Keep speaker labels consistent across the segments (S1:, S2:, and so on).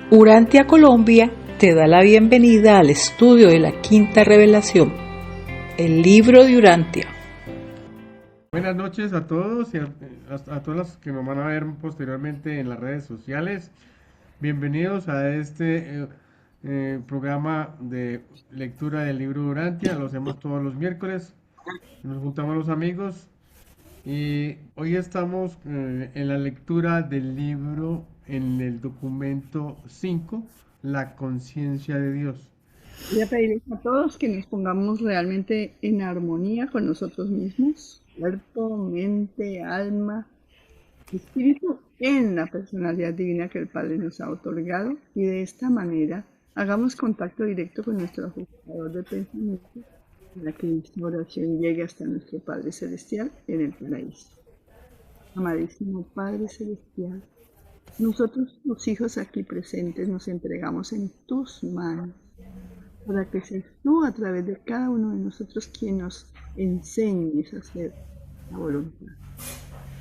S1: Urantia Colombia te da la bienvenida al estudio de la Quinta Revelación, el libro de Urantia.
S2: Buenas noches a todos y a todos los que nos van a ver posteriormente en las redes sociales. Bienvenidos a este programa de lectura del libro de Urantia. Lo hacemos todos los miércoles. Nos juntamos los amigos y hoy estamos en la lectura del libro en el documento 5, La conciencia de Dios.
S3: Voy a pedirles a todos que nos pongamos realmente en armonía con nosotros mismos, cuerpo, mente, alma, espíritu, en la personalidad divina que el Padre nos ha otorgado, y de esta manera hagamos contacto directo con nuestro ajustador de pensamiento para que esta oración llegue hasta nuestro Padre Celestial en el paraíso. Amadísimo Padre Celestial, nosotros, tus hijos aquí presentes, nos entregamos en tus manos, para que seas tú a través de cada uno de nosotros quien nos enseñes a hacer la voluntad.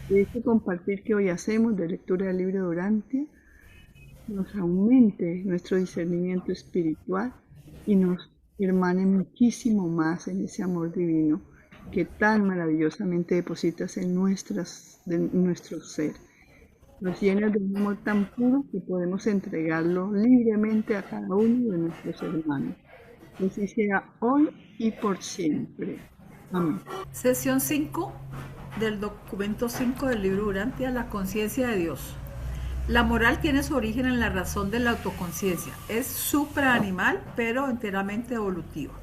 S3: De este compartir que hoy hacemos de lectura del libro de Urantia, nos aumente nuestro discernimiento espiritual y nos hermane muchísimo más en ese amor divino que tan maravillosamente depositas en nuestro ser. Nos llenas de un amor tan puro que podemos entregarlo libremente a cada uno de nuestros hermanos. Que así sea hoy y por siempre. Amén.
S4: Sesión 5 del documento 5 del libro Urantia, la conciencia de Dios. La moral tiene su origen en la razón de la autoconciencia. Es supraanimal, pero enteramente evolutiva.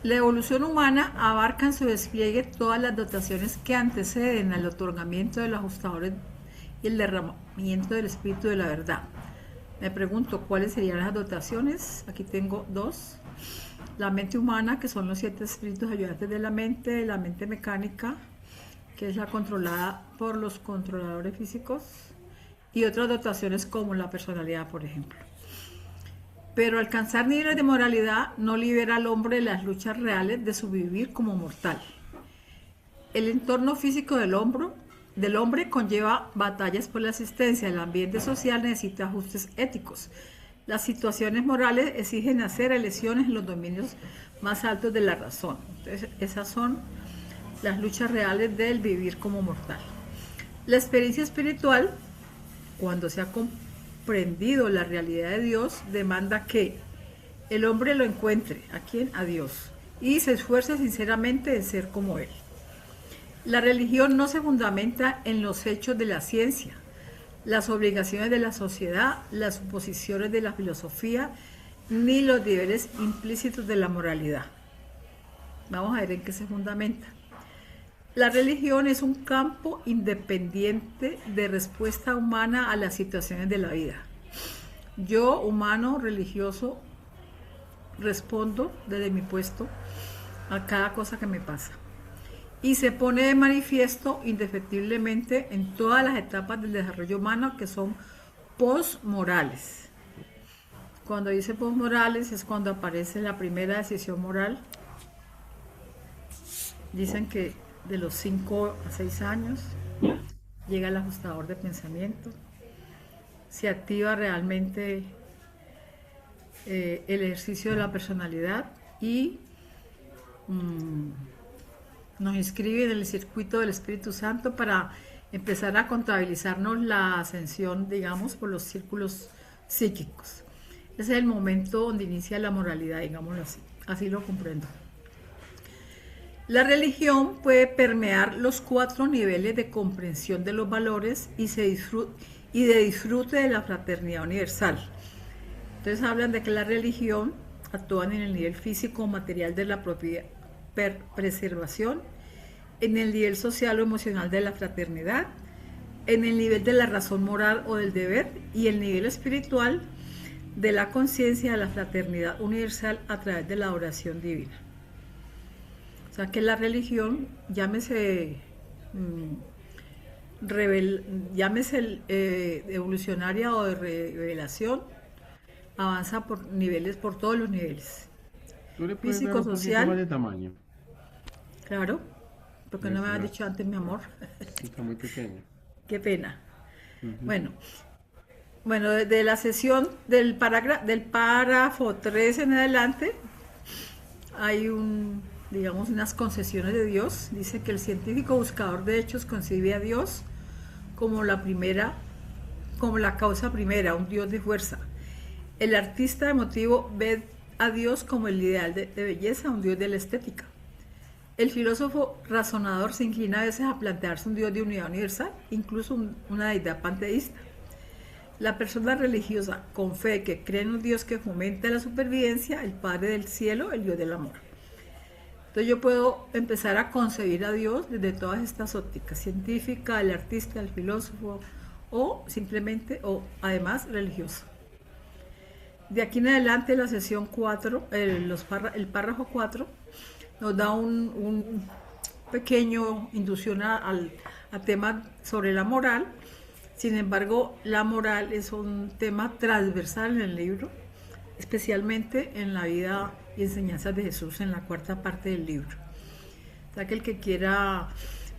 S4: La evolución humana abarca en su despliegue todas las dotaciones que anteceden al otorgamiento de los ajustadores y el derramamiento del espíritu de la verdad. Me pregunto cuáles serían las dotaciones. Aquí tengo dos. La mente humana, que son los 7 espíritus ayudantes de la mente mecánica, que es la controlada por los controladores físicos, y otras dotaciones como la personalidad, por ejemplo. Pero alcanzar niveles de moralidad no libera al hombre de las luchas reales de su vivir como mortal. El entorno físico del hombre conlleva batallas por la existencia. El ambiente social necesita ajustes éticos. Las situaciones morales exigen hacer elecciones en los dominios más altos de la razón. Entonces, esas son las luchas reales del vivir como mortal. La experiencia espiritual, cuando se ha comprendido la realidad de Dios, demanda que el hombre lo encuentre, ¿a quién? A Dios, y se esfuerce sinceramente en ser como Él. La religión no se fundamenta en los hechos de la ciencia, las obligaciones de la sociedad, las suposiciones de la filosofía, ni los niveles implícitos de la moralidad. Vamos a ver en qué se fundamenta. La religión es un campo independiente de respuesta humana a las situaciones de la vida. Yo, humano, religioso, respondo desde mi puesto a cada cosa que me pasa. Y se pone de manifiesto indefectiblemente en todas las etapas del desarrollo humano que son posmorales. Cuando dice posmorales es cuando aparece la primera decisión moral. Dicen que de los 5 a 6 años llega el ajustador de pensamiento, se activa realmente el ejercicio de la personalidad y nos inscribe en el circuito del Espíritu Santo para empezar a contabilizarnos la ascensión, digamos, por los círculos psíquicos. Ese es el momento donde inicia la moralidad, digámoslo así. Así lo comprendo. La religión puede permear los 4 niveles de comprensión de los valores y de disfrute de la fraternidad universal. Entonces hablan de que la religión actúa en el nivel físico o material de la propia preservación, en el nivel social o emocional de la fraternidad, en el nivel de la razón moral o del deber y el nivel espiritual de la conciencia de la fraternidad universal a través de la oración divina. O sea que la religión, llámese evolucionaria o de revelación, avanza por niveles, por todos los niveles.
S2: ¿Tú le puedes
S4: Físico,
S2: dar un poquito
S4: social.
S2: más de tamaño?
S4: Claro, porque no me habías dicho antes, mi amor.
S2: Está muy pequeño.
S4: Qué pena. Bueno, Bueno, desde la sesión del párrafo 3 en adelante hay digamos, unas concesiones de Dios. Dice que el científico buscador de hechos concibe a Dios como como la causa primera, un Dios de fuerza. El artista emotivo ve a Dios como el ideal de belleza, un Dios de la estética. El filósofo razonador se inclina a veces a plantearse un Dios de unidad universal, incluso una deidad panteísta. La persona religiosa con fe que cree en un Dios que fomenta la supervivencia, el Padre del cielo, el Dios del amor. Entonces yo puedo empezar a concebir a Dios desde todas estas ópticas, científica, el artista, el filósofo, o simplemente, o además religioso. De aquí en adelante la sesión 4, el párrafo 4, nos da un pequeño inducción a temas sobre la moral. Sin embargo, la moral es un tema transversal en el libro, especialmente en la vida y enseñanzas de Jesús en la cuarta parte del libro. O sea que el que quiera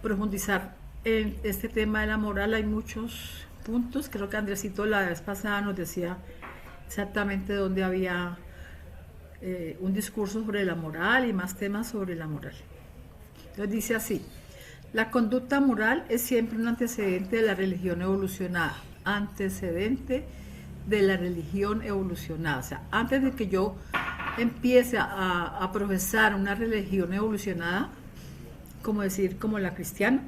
S4: profundizar en este tema de la moral, hay muchos puntos. Creo que Andresito la vez pasada nos decía exactamente dónde había un discurso sobre la moral y más temas sobre la moral. Entonces dice así: la conducta moral es siempre un antecedente de la religión evolucionada. Antecedente de la religión evolucionada. O sea, antes de que yo empiece a profesar una religión evolucionada, como la cristiana,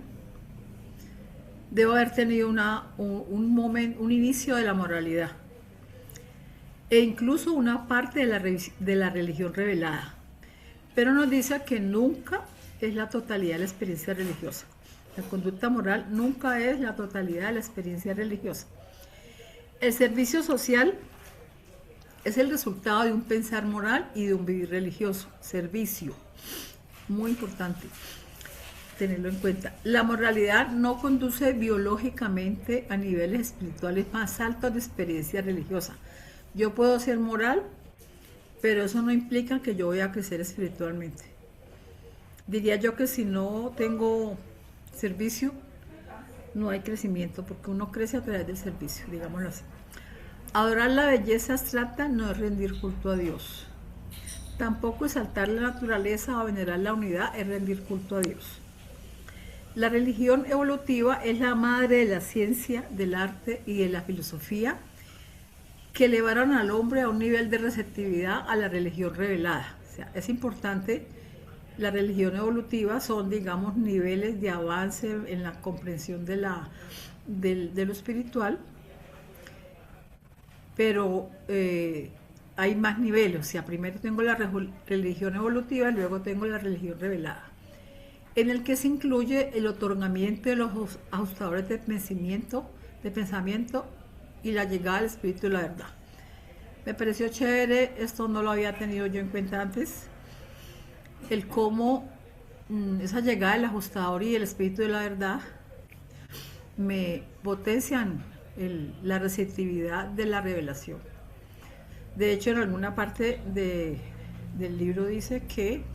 S4: debo haber tenido un inicio de la moralidad e incluso una parte de la religión revelada. Pero nos dice que nunca es la totalidad de la experiencia religiosa. La conducta moral nunca es la totalidad de la experiencia religiosa. El servicio social es el resultado de un pensar moral y de un vivir religioso. Servicio, muy importante tenerlo en cuenta. La moralidad no conduce biológicamente a niveles espirituales más altos de experiencia religiosa. Yo puedo ser moral, pero eso no implica que yo voy a crecer espiritualmente. Diría yo que si no tengo servicio, no hay crecimiento, porque uno crece a través del servicio, digámoslo así. Adorar la belleza abstracta no es rendir culto a Dios. Tampoco exaltar la naturaleza o venerar la unidad es rendir culto a Dios. La religión evolutiva es la madre de la ciencia, del arte y de la filosofía, que elevaron al hombre a un nivel de receptividad a la religión revelada. O sea, es importante. La religión evolutiva son, digamos, niveles de avance en la comprensión de lo espiritual, pero hay más niveles. O sea, primero tengo la religión evolutiva y luego tengo la religión revelada, en el que se incluye el otorgamiento de los ajustadores de pensamiento y la llegada al espíritu de la verdad. Me pareció chévere, esto no lo había tenido yo en cuenta antes, el cómo esa llegada del ajustador y el espíritu de la verdad me potencian la receptividad de la revelación. De hecho, en alguna parte del libro dice que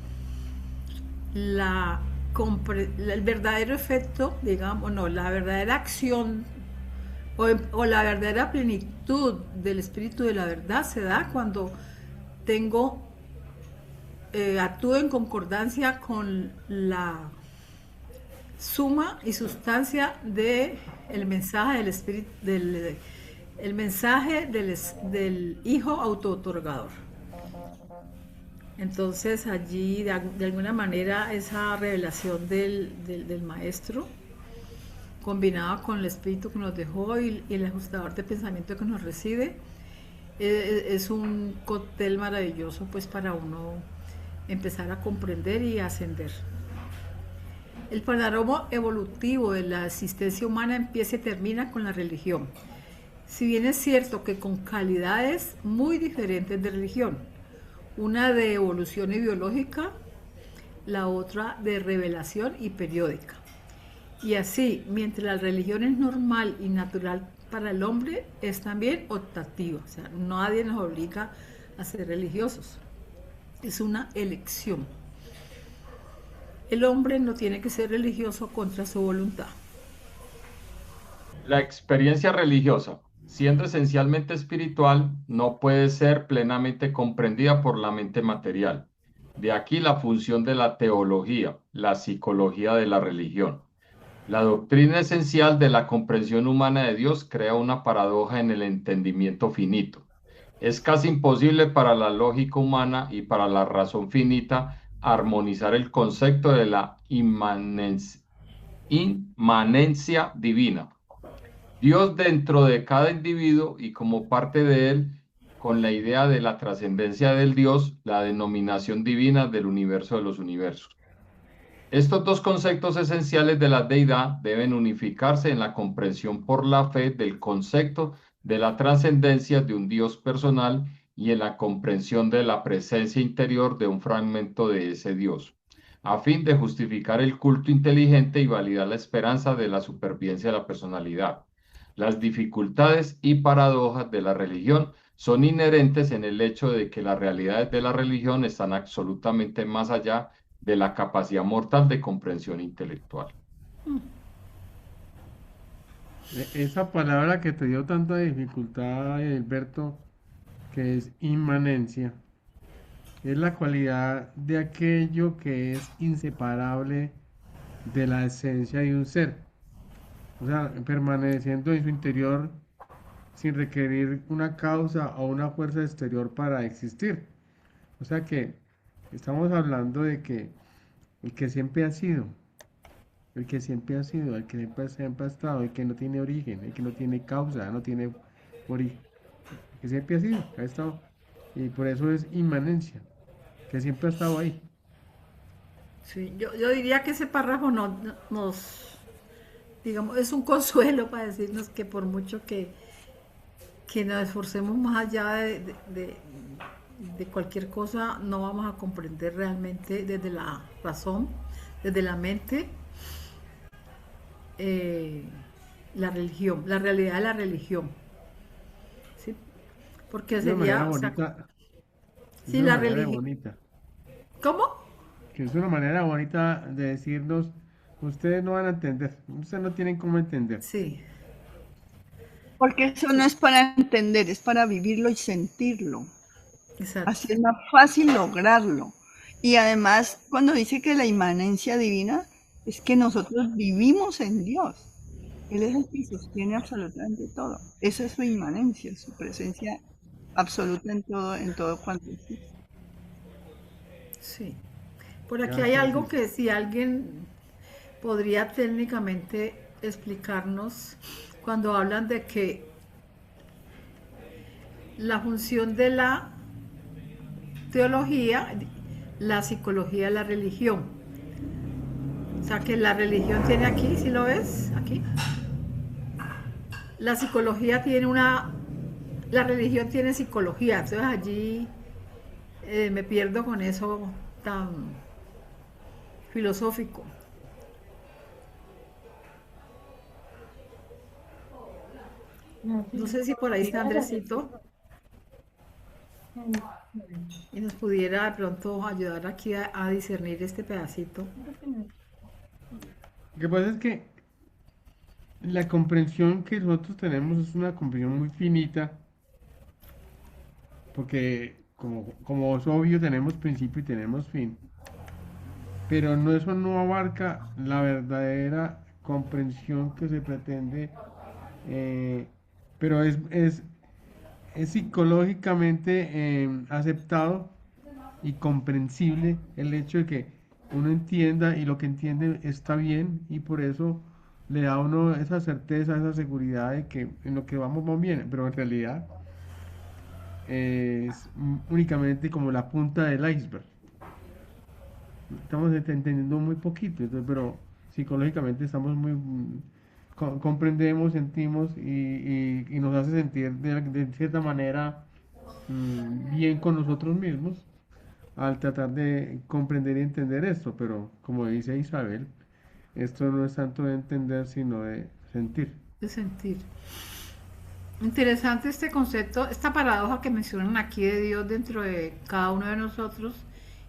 S4: el verdadero efecto, digamos, no, la verdadera acción o la verdadera plenitud del espíritu de la verdad se da cuando actúo en concordancia con la suma y sustancia del mensaje del espíritu, el mensaje del Hijo autootorgador. Entonces allí de alguna manera esa revelación del maestro, combinada con el espíritu que nos dejó y el ajustador de pensamiento que nos recibe, es un cóctel maravilloso pues para uno empezar a comprender y ascender. El panorama evolutivo de la existencia humana empieza y termina con la religión. Si bien es cierto que con calidades muy diferentes de religión, una de evolución y biológica, la otra de revelación y periódica. Y así, mientras la religión es normal y natural para el hombre, es también optativa. O sea, nadie nos obliga a ser religiosos. Es una elección. El hombre no tiene que ser religioso contra su voluntad.
S5: La experiencia religiosa siendo esencialmente espiritual, no puede ser plenamente comprendida por la mente material. De aquí la función de la teología, la psicología de la religión. La doctrina esencial de la comprensión humana de Dios crea una paradoja en el entendimiento finito. Es casi imposible para la lógica humana y para la razón finita armonizar el concepto de la inmanencia divina. Dios dentro de cada individuo y como parte de él, con la idea de la trascendencia del Dios, la denominación divina del universo de los universos. Estos dos conceptos esenciales de la deidad deben unificarse en la comprensión por la fe del concepto de la trascendencia de un Dios personal y en la comprensión de la presencia interior de un fragmento de ese Dios, a fin de justificar el culto inteligente y validar la esperanza de la supervivencia de la personalidad. Las dificultades y paradojas de la religión son inherentes en el hecho de que las realidades de la religión están absolutamente más allá de la capacidad mortal de comprensión intelectual.
S2: Esa palabra que te dio tanta dificultad, Alberto, que es inmanencia, es la cualidad de aquello que es inseparable de la esencia de un ser. O sea, permaneciendo en su interior sin requerir una causa o una fuerza exterior para existir. O sea que estamos hablando de que el que siempre ha sido, el que siempre ha sido, el que siempre ha estado, el que no tiene origen, el que no tiene causa, no tiene origen, el que siempre ha sido, ha estado. Y por eso es inmanencia, que siempre ha estado ahí.
S4: Sí, yo diría que ese párrafo nos, digamos, es un consuelo para decirnos que por mucho que nos esforcemos más allá de cualquier cosa, no vamos a comprender realmente desde la razón, desde la mente, la religión, la realidad de la religión. ¿Sí? Porque
S2: Es una manera
S4: sería, o sea,
S2: bonita, es
S4: sí,
S2: una
S4: la
S2: manera
S4: religión.
S2: bonita,
S4: ¿Cómo?
S2: que es una manera bonita de decirnos, ustedes no van a entender, ustedes no tienen cómo entender.
S4: Sí,
S3: Porque eso no es para entender, es para vivirlo y sentirlo.
S4: exacto.
S3: Así es más fácil lograrlo. Y además, cuando dice que la inmanencia divina, es que nosotros vivimos en Dios. Él es el que sostiene absolutamente todo. Esa es su inmanencia, su presencia absoluta en todo cuanto existe.
S4: Sí. Por aquí hay
S2: Gracias,
S4: algo
S2: Isa.
S4: que si alguien podría técnicamente explicarnos cuando hablan de que la función de la teología, la psicología, la religión. O sea que la religión tiene aquí, ¿sí lo ves? Aquí. La psicología tiene la religión tiene psicología. Entonces allí me pierdo con eso tan filosófico. No sé si por ahí está Andresito y nos pudiera de pronto ayudar aquí a discernir este pedacito.
S2: Lo que pasa es que la comprensión que nosotros tenemos es una comprensión muy finita, porque como es obvio tenemos principio y tenemos fin, pero no, eso no abarca la verdadera comprensión que se pretende, eh, pero es psicológicamente aceptado y comprensible el hecho de que uno entienda y lo que entiende está bien y por eso le da a uno esa certeza, esa seguridad de que en lo que vamos bien, pero en realidad es únicamente como la punta del iceberg. Estamos entendiendo muy poquito, pero psicológicamente estamos muy comprendemos, sentimos y nos hace sentir de cierta manera bien con nosotros mismos al tratar de comprender y entender esto, pero como dice Isabel, esto no es tanto de entender, sino de sentir.
S4: De sentir. Interesante este concepto, esta paradoja que mencionan aquí de Dios dentro de cada uno de nosotros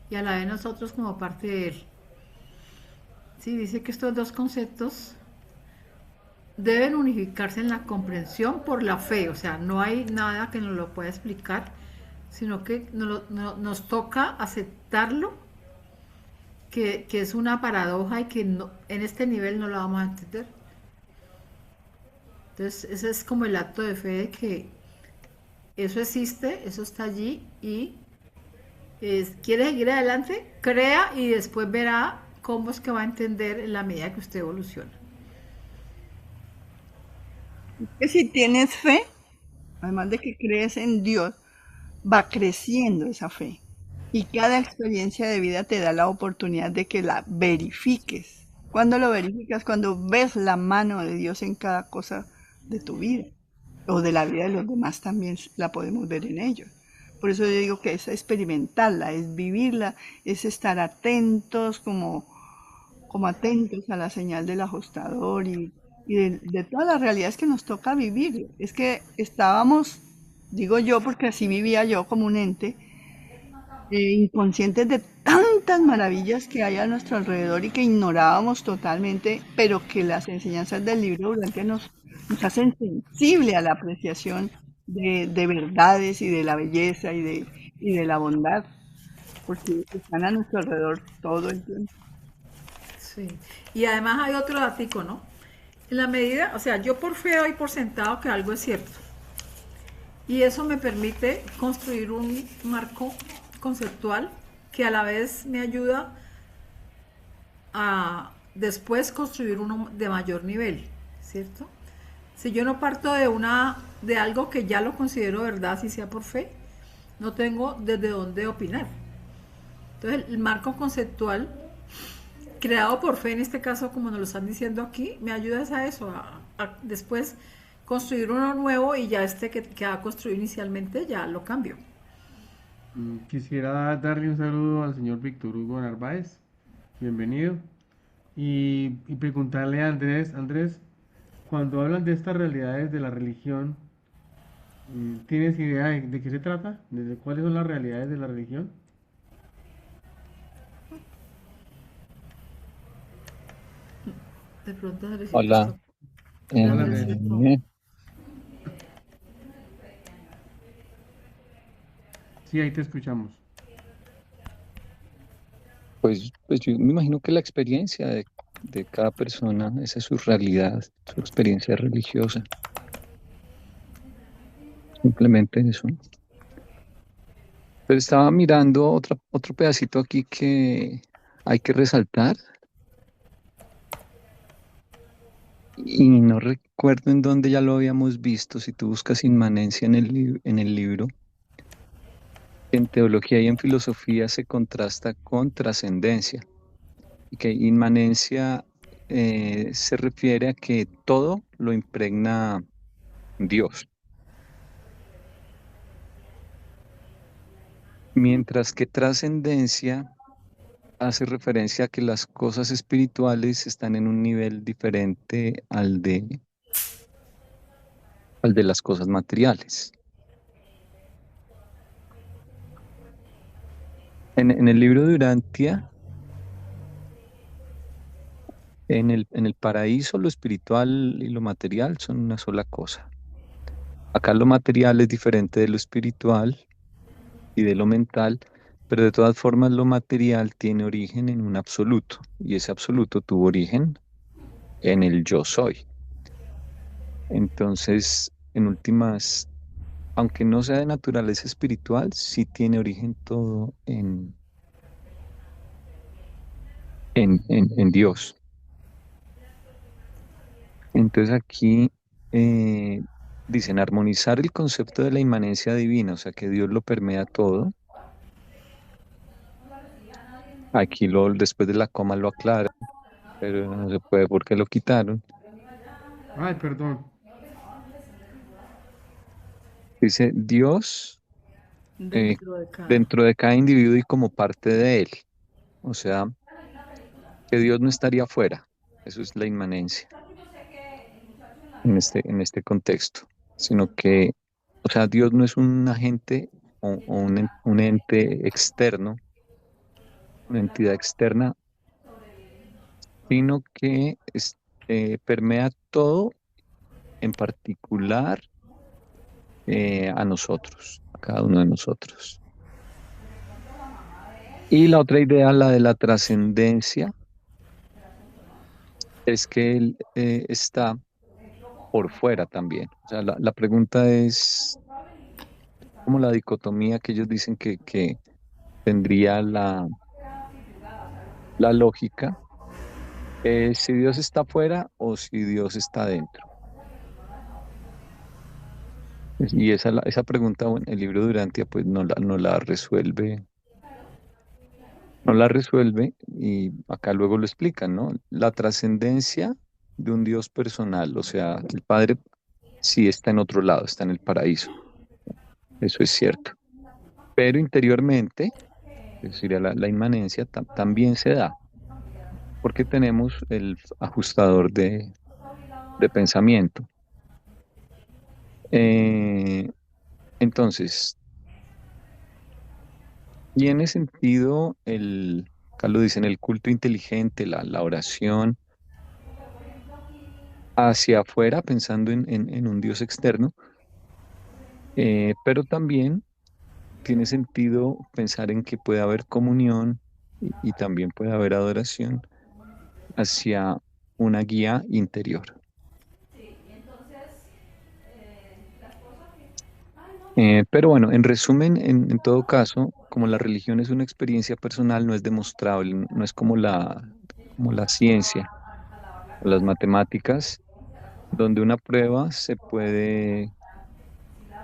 S4: y a la vez nosotros como parte de Él. Sí, dice que estos dos conceptos deben unificarse en la comprensión por la fe. O sea, no hay nada que nos lo pueda explicar, sino que nos toca aceptarlo, que es una paradoja y que en este nivel no lo vamos a entender. Entonces, ese es como el acto de fe de que eso existe, eso está allí y quiere seguir adelante, crea y después verá cómo es que va a entender en la medida que usted evoluciona.
S3: Que si tienes fe, además de que crees en Dios, va creciendo esa fe. Y cada experiencia de vida te da la oportunidad de que la verifiques. ¿Cuándo lo verificas? Cuando ves la mano de Dios en cada cosa de tu vida. O de la vida de los demás también la podemos ver en ellos. Por eso yo digo que es experimentarla, es vivirla, es estar atentos, como atentos a la señal del ajustador y de todas las realidades que nos toca vivir. Es que estábamos, digo yo, porque así vivía yo como un ente, inconscientes de tantas maravillas que hay a nuestro alrededor y que ignorábamos totalmente, pero que las enseñanzas del libro durante nos hacen sensible a la apreciación de verdades y de la belleza y de la bondad, porque están a nuestro alrededor todo el tiempo.
S4: Sí. Y además hay otro datico, ¿no? En la medida, o sea, yo por fe doy por sentado que algo es cierto. Y eso me permite construir un marco conceptual que a la vez me ayuda a después construir uno de mayor nivel, ¿cierto? Si yo no parto de algo que ya lo considero verdad, si sea por fe, no tengo desde dónde opinar. Entonces, el marco conceptual creado por fe, en este caso, como nos lo están diciendo aquí, me ayuda a eso, a después construir uno nuevo y ya este que ha construido inicialmente ya lo cambio.
S2: Quisiera darle un saludo al señor Víctor Hugo Narváez, bienvenido, y preguntarle a Andrés, cuando hablan de estas realidades de la religión, ¿tienes idea de qué se trata? ¿De cuáles son las realidades de la religión?
S4: De pronto, Andresito está.
S6: Hola,
S2: Hola, Andrés.
S6: eh,
S2: Sí, ahí te escuchamos.
S6: pues yo me imagino que la experiencia de cada persona, esa es su realidad, su experiencia religiosa, simplemente eso. Pero estaba mirando otro pedacito aquí que hay que resaltar y no recuerdo en dónde ya lo habíamos visto. Si tú buscas inmanencia en el libro, en teología y en filosofía se contrasta con trascendencia. Y que inmanencia se refiere a que todo lo impregna Dios, mientras que trascendencia hace referencia a que las cosas espirituales están en un nivel diferente al de las cosas materiales. En el libro de Urantia, en el paraíso, lo espiritual y lo material son una sola cosa. Acá lo material es diferente de lo espiritual y de lo mental, pero de todas formas lo material tiene origen en un absoluto, y ese absoluto tuvo origen en el yo soy. Entonces, en últimas, aunque no sea de naturaleza espiritual, sí tiene origen todo en Dios. Entonces aquí dicen armonizar el concepto de la inmanencia divina, o sea que Dios lo permea todo. Aquí después de la coma lo aclara, pero no se puede porque lo quitaron.
S2: Ay, perdón.
S6: Dice Dios
S4: Dentro de cada.
S6: dentro de cada individuo y como parte de él. O sea, que Dios no estaría fuera. Eso es la inmanencia en este contexto. Sino que, o sea, Dios no es un agente o un ente externo, una entidad externa, sino que permea todo en particular a nosotros, a cada uno de nosotros. Y la otra idea, la de la trascendencia, es que Él está por fuera también. O sea, la pregunta es como la dicotomía que ellos dicen que tendría la lógica, si Dios está fuera o si Dios está dentro. Y esa pregunta, bueno, el libro de Durantia pues no la resuelve, no la resuelve y acá luego lo explican, ¿no? La trascendencia de un Dios personal, o sea, el Padre sí está en otro lado, está en el paraíso, eso es cierto. Pero interiormente, es decir, la inmanencia también se da, porque tenemos el ajustador de pensamiento. Entonces, tiene sentido acá lo dicen, el culto inteligente, la oración hacia afuera, pensando en un Dios externo, pero también tiene sentido pensar en que puede haber comunión y también puede haber adoración hacia una guía interior. Pero bueno, en resumen, en todo caso, como la religión es una experiencia personal, no es demostrable, no es como la ciencia o las matemáticas, donde una prueba se puede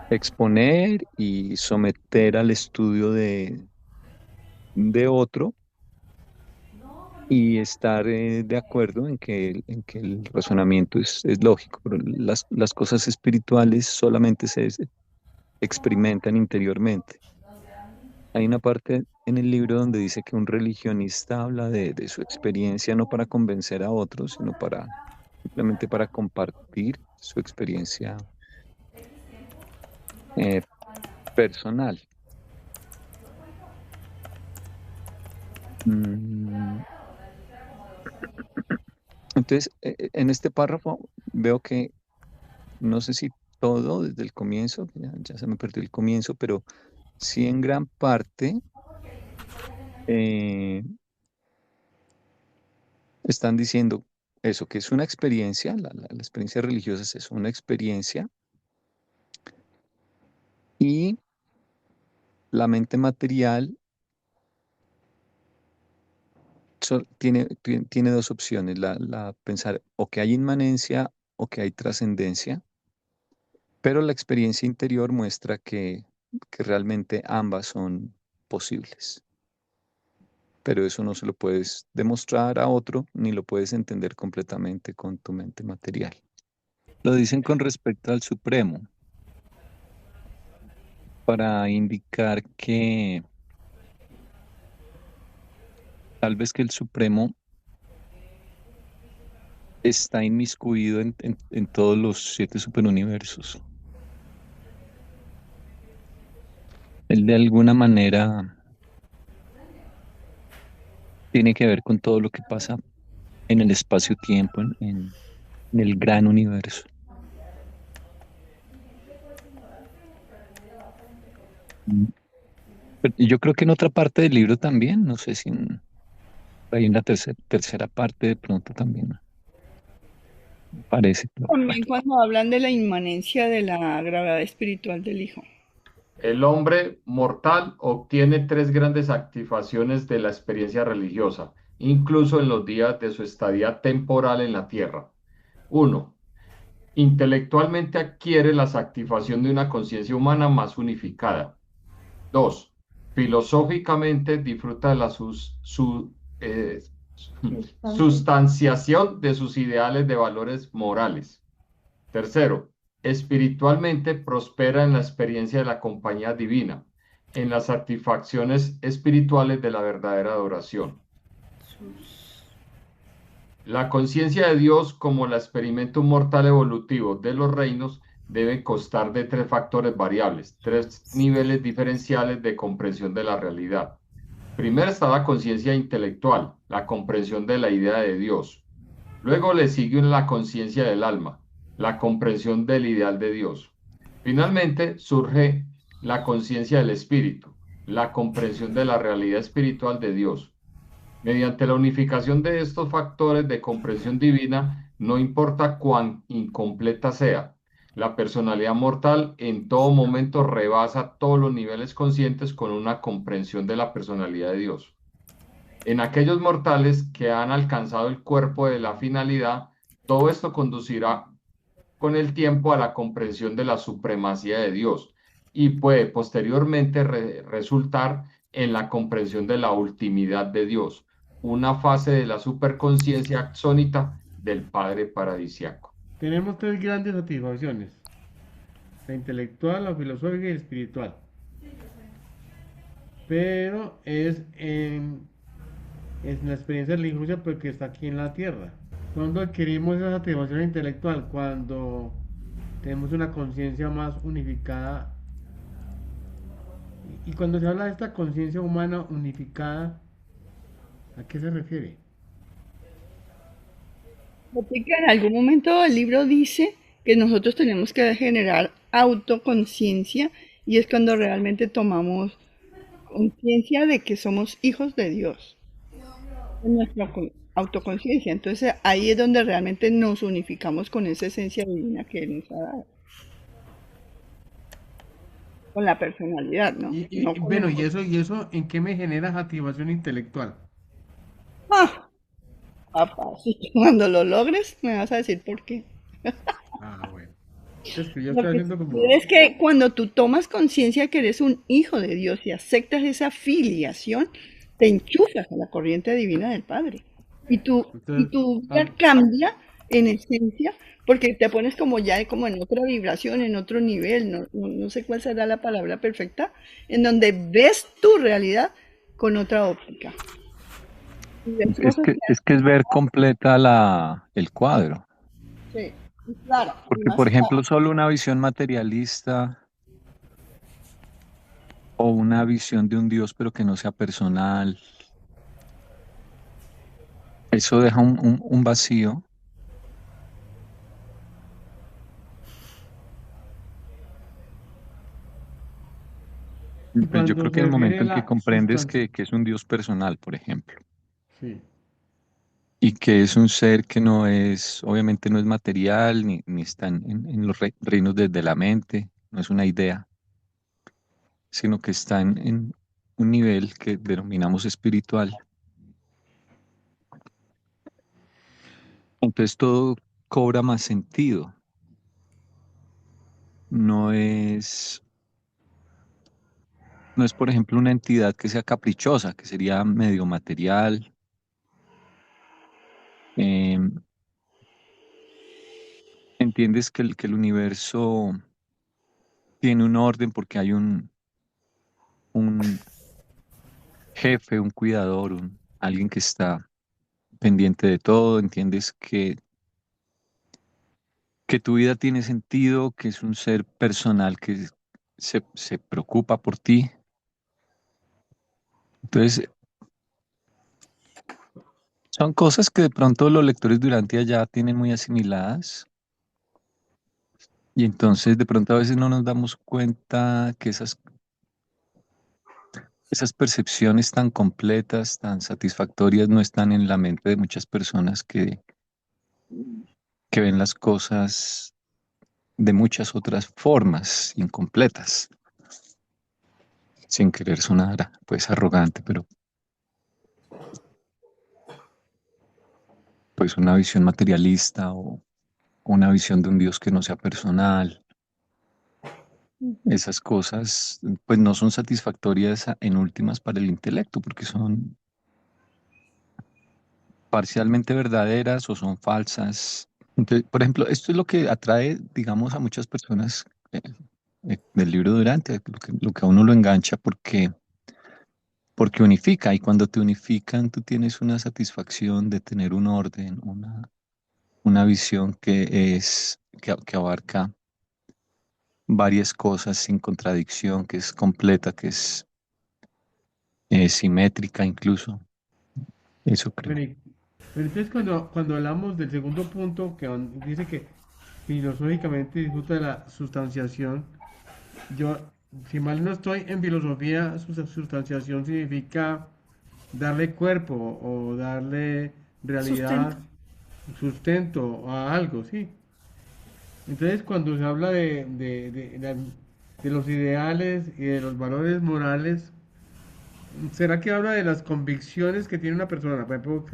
S6: exponer y someter al estudio de otro y estar de acuerdo en que el razonamiento es lógico, pero las cosas espirituales solamente se experimentan interiormente. Hay una parte en el libro donde dice que un religionista habla de su experiencia no para convencer a otros, sino simplemente para compartir su experiencia eh, personal. Mm, Entonces, en este párrafo veo que no sé si todo desde el comienzo, ya se me perdió el comienzo, pero sí en gran parte eh, están diciendo eso, que es una experiencia, la experiencia religiosa es eso, una experiencia, y la mente material tiene dos opciones, la pensar o que hay inmanencia o que hay trascendencia, pero la experiencia interior muestra que realmente ambas son posibles. Pero eso no se lo puedes demostrar a otro ni lo puedes entender completamente con tu mente material. Lo dicen con respecto al Supremo, para indicar que tal vez que el Supremo está inmiscuido en todos los 7 superuniversos. Él de alguna manera tiene que ver con todo lo que pasa en el espacio-tiempo, en el gran universo. Mm. Y yo creo que en otra parte del libro también, no sé si hay una tercera parte de pronto también, parece, pero bueno.
S3: También cuando hablan de la inmanencia de la gravedad espiritual del Hijo.
S5: El hombre mortal obtiene 3 grandes satisfacciones de la experiencia religiosa, incluso en los días de su estadía temporal en la tierra. 1. Intelectualmente adquiere la satisfacción de una conciencia humana más unificada. 2. Filosóficamente disfruta de la sustanciación de sus ideales de valores morales. 3. Espiritualmente prospera en la experiencia de la compañía divina, en las satisfacciones espirituales de la verdadera adoración. La conciencia de Dios como el experimento mortal evolutivo de los reinos debe constar de 3 factores variables, 3 niveles diferenciales de comprensión de la realidad. Primero está la conciencia intelectual, la comprensión de la idea de Dios. Luego le sigue la conciencia del alma, la comprensión del ideal de Dios. Finalmente surge la conciencia del espíritu, la comprensión de la realidad espiritual de Dios. Mediante la unificación de estos factores de comprensión divina, no importa cuán incompleta sea, la personalidad mortal en todo momento rebasa todos los niveles conscientes con una comprensión de la personalidad de Dios. En aquellos mortales que han alcanzado el cuerpo de la finalidad, todo esto conducirá con el tiempo a la comprensión de la supremacía de Dios y puede posteriormente resultar en la comprensión de la ultimidad de Dios, una fase de la superconciencia axónita del Padre Paradisiaco.
S2: Tenemos tres grandes satisfacciones: la intelectual, la filosófica y la espiritual. Pero es la experiencia religiosa porque está aquí en la tierra. Cuando adquirimos esa satisfacción intelectual, cuando tenemos una conciencia más unificada. Y cuando se habla de esta conciencia humana unificada, ¿a qué se refiere?
S3: Porque en algún momento el libro dice que nosotros tenemos que generar autoconciencia y es cuando realmente tomamos conciencia de que somos hijos de Dios, en nuestra autoconciencia. Entonces ahí es donde realmente nos unificamos con esa esencia divina que Él nos ha dado, con la personalidad, ¿no? No con
S2: Bueno,
S3: nosotros.
S2: y eso ¿en qué me genera satisfacción intelectual?
S3: Ah, papá, sí, cuando lo logres me vas a decir por qué.
S2: Ah, bueno. Es que yo estoy
S3: Porque
S2: haciendo como...
S3: es que cuando tú tomas conciencia que eres un hijo de Dios y aceptas esa filiación, te enchufas a la corriente divina del Padre. Y
S2: Entonces,
S3: tu vida
S2: ah,
S3: cambia en esencia porque te pones como ya como en otra vibración, en otro nivel, no sé cuál será la palabra perfecta, en donde ves tu realidad con otra óptica. Y ves cosas que
S6: Es que es ver completa el cuadro.
S3: sí, y claro, y
S6: Porque,
S3: más
S6: por
S3: claro.
S6: ejemplo, solo una visión materialista o una visión de un Dios, pero que no sea personal, eso deja un vacío.
S2: y
S6: Pues yo
S2: cuando
S6: creo que
S2: se
S6: en el
S2: refiere
S6: momento
S2: a
S6: en que
S2: la
S6: comprendes
S2: sustancia.
S6: que es un Dios personal, por ejemplo,
S2: Sí.
S6: y que es un ser que no es, obviamente no es material, ni está en los reinos desde la mente, no es una idea, sino que está en un nivel que denominamos espiritual. Entonces todo cobra más sentido. No es, no es, por ejemplo, una entidad que sea caprichosa, que sería medio material. Em, entiendes que el universo tiene un orden porque hay un jefe, un cuidador, alguien que está pendiente de todo. Entiendes que tu vida tiene sentido, que es un ser personal que se preocupa por ti. Entonces, son cosas que de pronto los lectores de Urantia ya tienen muy asimiladas. Y entonces de pronto a veces no nos damos cuenta que esas percepciones tan completas, tan satisfactorias, no están en la mente de muchas personas que ven las cosas de muchas otras formas, incompletas, sin querer sonar pues arrogante, pero pues una visión materialista o una visión de un Dios que no sea personal. Esas cosas pues no son satisfactorias en últimas para el intelecto porque son parcialmente verdaderas o son falsas. Entonces, por ejemplo, esto es lo que atrae, digamos, a muchas personas del libro Durante, lo que a uno lo engancha porque unifica, y cuando te unifican, tú tienes una satisfacción de tener un orden, una visión que abarca varias cosas sin contradicción, que es completa, que es simétrica incluso. Eso
S2: Bueno,
S6: creo.
S2: pero entonces cuando hablamos del segundo punto, dice que filosóficamente disfruta de la sustanciación. Yo, si mal no estoy en filosofía, sustanciación significa darle cuerpo o darle
S4: Sustento.
S2: realidad, sustento a algo, ¿sí? Entonces, cuando se habla de los ideales y de los valores morales, ¿será que habla de las convicciones que tiene una persona? Por ejemplo,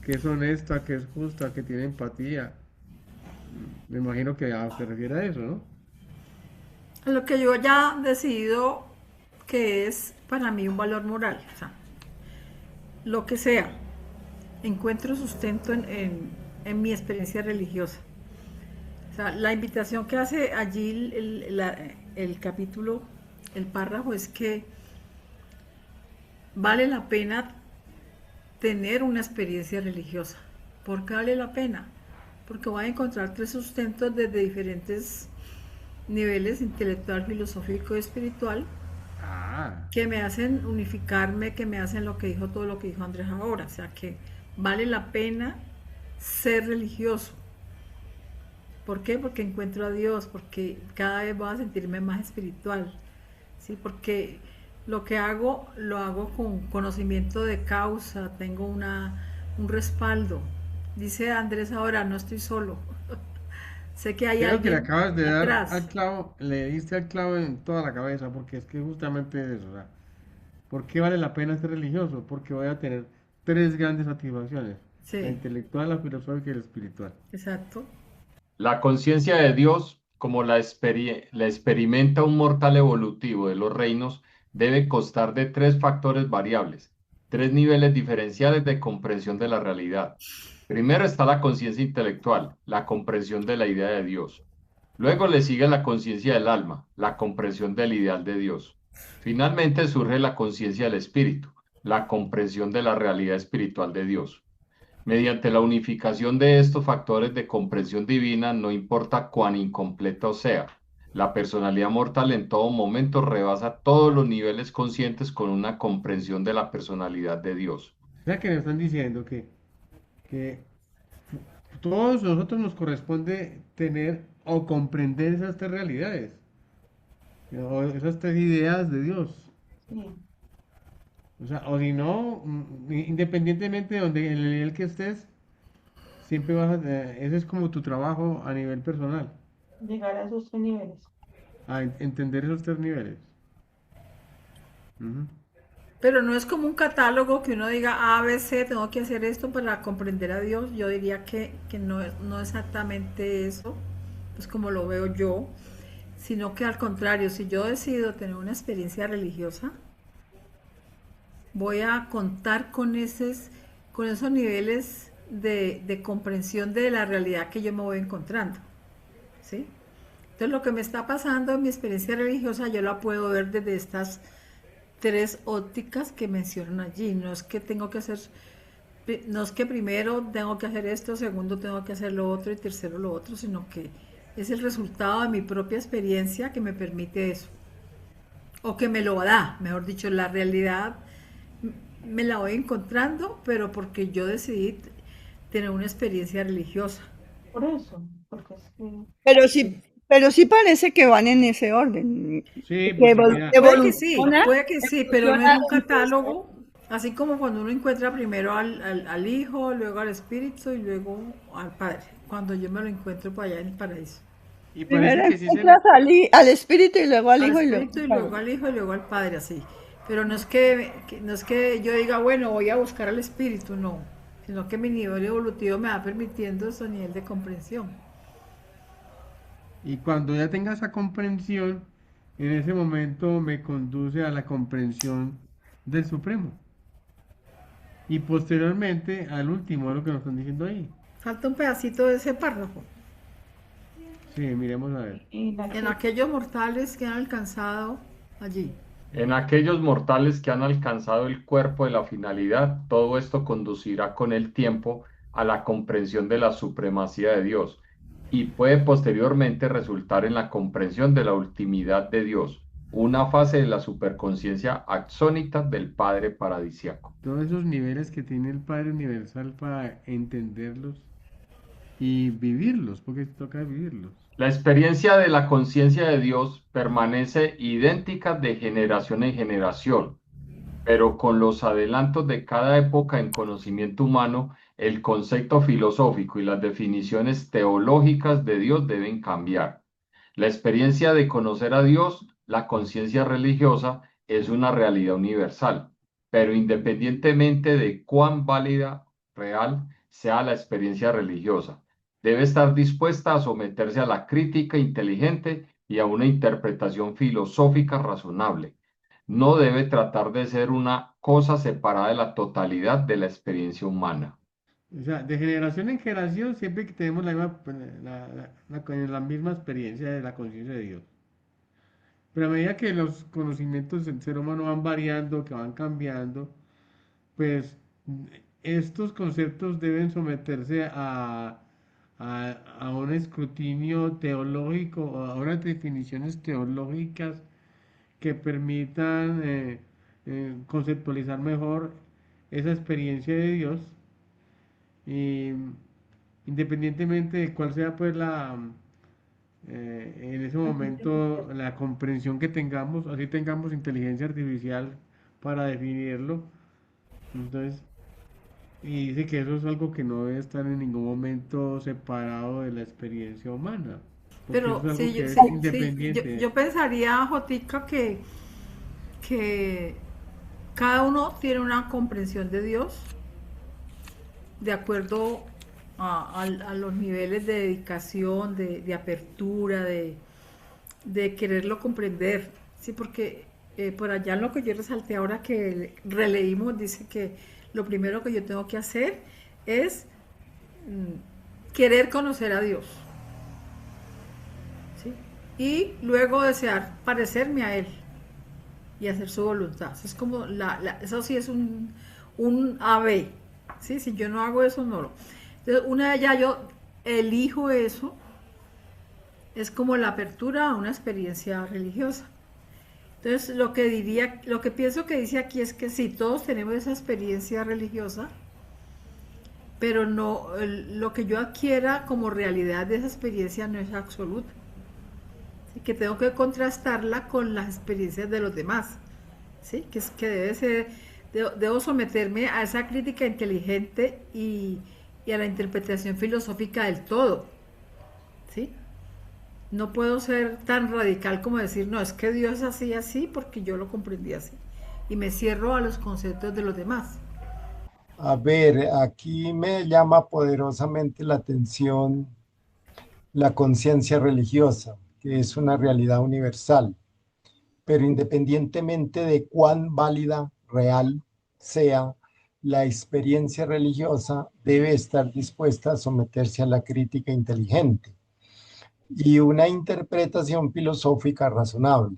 S2: que es honesta, que es justa, que tiene empatía. Me imagino que se refiere a eso, ¿no?
S4: Lo que yo ya he decidido que es para mí un valor moral. O sea, lo que sea, encuentro sustento en mi experiencia religiosa. O sea, la invitación que hace allí el capítulo, el párrafo, es que vale la pena tener una experiencia religiosa. ¿Por qué vale la pena? Porque voy a encontrar tres sustentos desde diferentes niveles, intelectual, filosófico y espiritual,
S2: Ah,
S4: que me hacen unificarme, que me hacen lo que dijo todo lo que dijo Andrés ahora. O sea, que vale la pena ser religioso. ¿Por qué? Porque encuentro a Dios, porque cada vez voy a sentirme más espiritual, ¿sí? Porque lo que hago, lo hago con conocimiento de causa, tengo un respaldo. Dice Andrés ahora, no estoy solo. Sé que hay
S2: creo que le
S4: alguien
S2: acabas de dar al
S4: atrás.
S2: clavo, le diste al clavo en toda la cabeza, porque es que justamente es eso, o sea, ¿por qué vale la pena ser religioso? Porque voy a tener tres grandes satisfacciones, la
S4: Sí,
S2: intelectual, la filosófica y la espiritual.
S4: exacto.
S5: La conciencia de Dios, como la experimenta un mortal evolutivo de los reinos, debe constar de tres factores variables, tres niveles diferenciales de comprensión de la realidad. Primero está la conciencia intelectual, la comprensión de la idea de Dios. Luego le sigue la conciencia del alma, la comprensión del ideal de Dios. Finalmente surge la conciencia del espíritu, la comprensión de la realidad espiritual de Dios. Mediante la unificación de estos factores de comprensión divina, no importa cuán incompleto sea, la personalidad mortal en todo momento rebasa todos los niveles conscientes con una comprensión de la personalidad de Dios.
S2: O sea que me están diciendo que todos nosotros nos corresponde tener o comprender esas tres realidades, o esas tres ideas de Dios. O sea, o si no, independientemente de donde, en el nivel que estés, siempre vas a, ese es como tu trabajo a nivel personal,
S7: Llegar a esos tres niveles.
S2: a entender esos tres niveles. Ujú.
S4: Pero no es como un catálogo que uno diga A, B, C, tengo que hacer esto para comprender a Dios. Yo diría que no, no exactamente eso, pues como lo veo yo, sino que al contrario, si yo decido tener una experiencia religiosa, voy a contar con esos niveles de comprensión de la realidad que yo me voy encontrando, ¿sí? Entonces lo que me está pasando en mi experiencia religiosa yo la puedo ver desde estas tres ópticas que mencionan allí. No es que tengo que hacer, no es que primero tengo que hacer esto, segundo tengo que hacer lo otro y tercero lo otro, sino que es el resultado de mi propia experiencia que me permite eso. O que me lo da, mejor dicho, la realidad me la voy encontrando, pero porque yo decidí tener una experiencia religiosa.
S7: Por eso, porque es que
S3: Pero sí parece que van en ese orden.
S2: Sí,
S3: Que
S2: porque mira,
S4: Puede que sí, pero no es
S3: evoluciona
S4: un
S3: entonces,
S4: catálogo, así como cuando uno encuentra primero al Hijo, luego al Espíritu y luego al Padre, cuando yo me lo encuentro para allá en el paraíso.
S2: y parece
S3: primero
S2: que sí
S3: encuentras al espíritu y luego al
S4: Al
S3: hijo y luego
S4: Espíritu
S3: al
S4: y luego
S3: padre.
S4: al Hijo y luego al Padre, así. Pero no es que yo diga, bueno, voy a buscar al Espíritu, no, sino que mi nivel evolutivo me va permitiendo ese nivel de comprensión.
S2: y cuando ya tenga esa comprensión, en ese momento me conduce a la comprensión del Supremo. Y posteriormente al último, a lo que nos están diciendo ahí.
S4: Falta un pedacito de ese párrafo.
S2: Sí, miremos a ver.
S7: y la
S4: En
S7: que
S4: aquellos mortales que han alcanzado allí.
S5: En aquellos mortales que han alcanzado el cuerpo de la finalidad, todo esto conducirá con el tiempo a la comprensión de la supremacía de Dios y puede posteriormente resultar en la comprensión de la ultimidad de Dios, una fase de la superconciencia axónita del Padre paradisiaco.
S2: Todos esos niveles que tiene el Padre Universal para entenderlos, y vivirlos, porque toca vivirlos.
S5: La experiencia de la conciencia de Dios permanece idéntica de generación en generación, pero con los adelantos de cada época en conocimiento humano, el concepto filosófico y las definiciones teológicas de Dios deben cambiar. La experiencia de conocer a Dios, la conciencia religiosa, es una realidad universal, pero independientemente de cuán válida, real sea la experiencia religiosa, debe estar dispuesta a someterse a la crítica inteligente y a una interpretación filosófica razonable. No debe tratar de ser una cosa separada de la totalidad de la experiencia humana.
S2: O sea, de generación en generación, siempre que tenemos la misma experiencia de la conciencia de Dios. Pero a medida que los conocimientos del ser humano van variando, que van cambiando, pues estos conceptos deben someterse a un escrutinio teológico, a unas definiciones teológicas que permitan conceptualizar mejor esa experiencia de Dios y independientemente de cuál sea pues en ese momento la comprensión que tengamos, así tengamos inteligencia artificial para definirlo. Entonces, y dice que eso es algo que no debe estar en ningún momento separado de la experiencia humana, porque eso
S4: Pero
S2: es algo
S4: sí,
S2: que es
S4: yo,
S2: independiente.
S4: yo pensaría, Jotica, que cada uno tiene una comprensión de Dios de acuerdo a los niveles de dedicación, de apertura, de quererlo comprender. Sí, porque por allá en lo que yo resalté ahora que releímos, dice que lo primero que yo tengo que hacer es querer conocer a Dios. ¿Sí? Y luego desear parecerme a Él y hacer su voluntad. Eso es como eso sí es un AB. ¿Sí? Si yo no hago eso, no lo. Entonces, una vez ya yo elijo eso, es como la apertura a una experiencia religiosa. Entonces, lo que pienso que dice aquí es que sí, todos tenemos esa experiencia religiosa, pero no, lo que yo adquiera como realidad de esa experiencia no es absoluta. ¿Sí? Que tengo que contrastarla con las experiencias de los demás. ¿Sí? Que, es, que debe ser, debo someterme a esa crítica inteligente y a la interpretación filosófica del todo. ¿Sí? No puedo ser tan radical como decir, no, es que Dios es así, así, porque yo lo comprendí así. Y me cierro a los conceptos de los demás.
S8: A ver, aquí me llama poderosamente la atención la conciencia religiosa, que es una realidad universal, pero independientemente de cuán válida, real sea, la experiencia religiosa debe estar dispuesta a someterse a la crítica inteligente y una interpretación filosófica razonable.